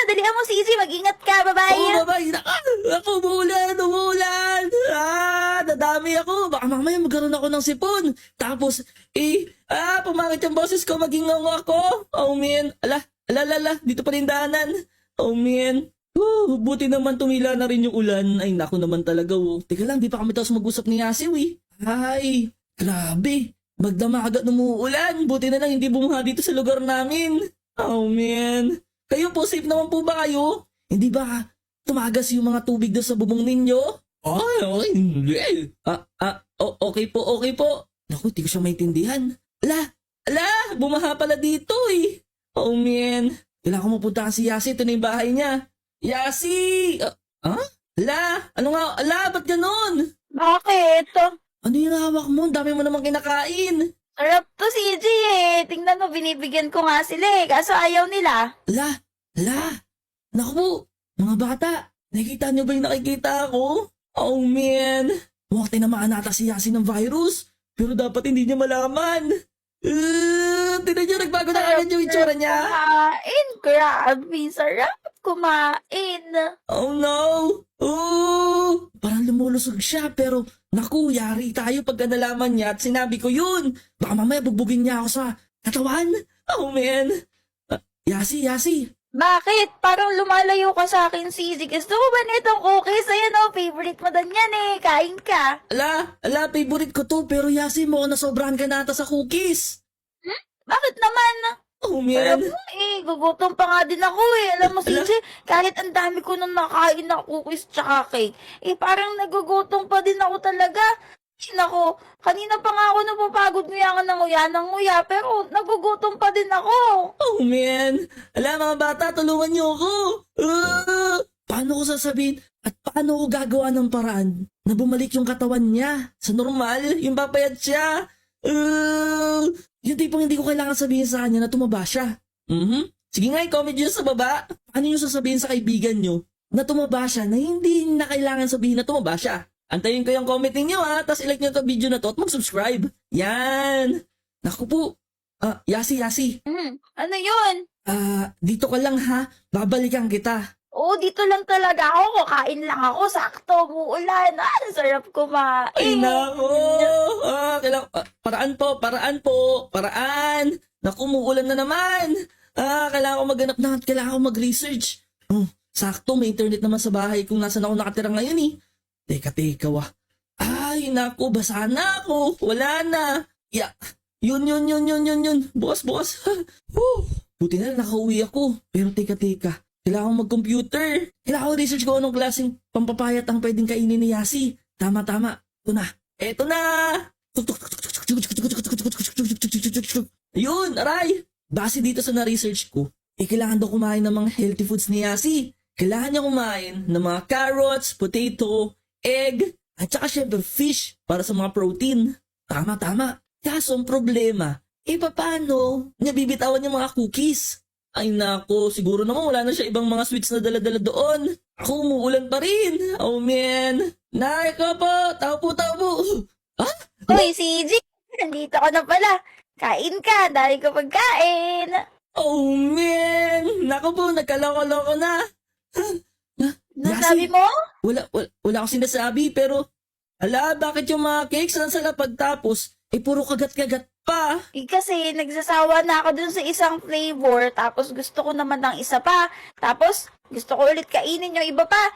dalihan mo, CJ. Mag-ingat ka. Bye-bye. Oo, babay. Ako, umuulan. Dadami ako. Baka mamaya magkaroon ako ng sipon. Tapos, pumangit yung boses ko. Maging ngongo ako. Oh, man. Ala. Dito pa rin daanan. Oh, man. Buti naman tumila na rin yung ulan. Ay, naku naman talaga, oh. Teka lang, di pa kami tapos mag-usap ni Yasiw, eh. Ay, grabe. Magdamagat ng umuulan. Buti na lang hindi bumuha dito sa lugar namin. Oh, man. Kayo po, safe naman po ba kayo? Hindi ba tumagas yung mga tubig doon sa bubong ninyo? Ay, hindi. Okay po. Naku, di ko siya maintindihan. Bumaha pala dito eh. Oh, man. Kailangan ko mapunta si Yasi. Ito na yung bahay niya. Yasi! Ano nga? Ba't ganun? Bakit? Ano yung hawak mo? Ang dami mo namang kinakain. Sarap to, CJ eh. Tingnan mo, binibigyan ko nga sila eh. Kaso ayaw nila. Naku po, mga bata. Nakikita niyo ba yung nakikita ko? Oh, man. Mukhang tinamaan nata si Yasi ng virus. Pero dapat hindi niya malaman. Tignan niyo, nagbago na agad yung itsura niya. Kumain. Grabe, sarap kumain. Oh no! Parang lumulusog siya pero naku, yari tayo pagka nalaman niya at sinabi ko yun. Baka mamaya bugbugin niya ako sa katawan. Oh man! Yasi! Bakit? Parang lumalayo ka sa akin, CJ. Gusto mo ba nitong cookies? Ayan o, favorite mo dan yan eh. Kain ka. Favorite ko to pero Yasi mo, nasobrahan ka nata sa cookies. Bakit naman? Oh Alam man! mo eh, gugutom pa nga din ako eh. Alam mo, CJ, kahit ang dami ko nang nakain na cookies tsaka cake, parang nagugutom pa din ako talaga. Nako, kanina pa nga ako napapagod nguyangan ng nguya, pero nagugutom pa din ako. Oh man! Mga bata, tulungan niyo ako! Paano ko sasabihin at paano ko gagawa ng paraan na bumalik yung katawan niya sa normal, yung papayat siya? Yung tipong hindi ko kailangan sabihin sa kanya na tumaba siya. Sige nga, i-comment nyo sa baba. Paano nyo sasabihin sa kaibigan nyo na tumaba siya na hindi na kailangan sabihin na tumaba siya? Antayin ko yung comment ninyo ha, tapos ilike nyo itong video na to at mag-subscribe. Yan! Naku po. Yasi. Ano yun? Dito ka lang ha. Babalikan kita. Oo, dito lang talaga ako. Kakain lang ako. Sakto, muulan. Ang sarap kumain. Ay nako! Paraan! Naku, umuulan na naman. Kailangan ko maghanap na at kailangan ko mag-research. Sakto, may internet naman sa bahay kung nasan ako nakatira ngayon eh. Teka, Ay, naku, basa na ako. Wala na. Yun. Bukas. Buti na lang nakauwi ako. Pero teka. Kailangan ko mag-computer. Kailangan ko research ko anong klaseng pampapayat ang pwedeng kainin ni Yasi. Tama. Eto na. Ayun, aray. Base dito sa na-research ko, kailangan daw kumain ng mga healthy foods ni Yasi. Kailangan niya kumain ng mga carrots, potato, egg, at saka syempre fish para sa mga protein. Tama. Kaso ang problema, paano niya bibitawan yung mga cookies? Ay nako, siguro naman wala na siya ibang mga sweets na dala-dala doon. Ako, umuulan pa rin. Oh man. Nay ko po, tao po. Uy, CJ, nandito ka na pala. Kain ka, dahil ko pagkain. Oh man. Naku po, nagkaloko-loko na. Nasabi mo? Wala akong sinasabi pero bakit yung mga cakes sa pagtapos puro kagat-kagat pa? Kasi nagsasawa na ako dun sa isang flavor, tapos gusto ko naman ng isa pa. Tapos gusto ko ulit kainin yung iba pa.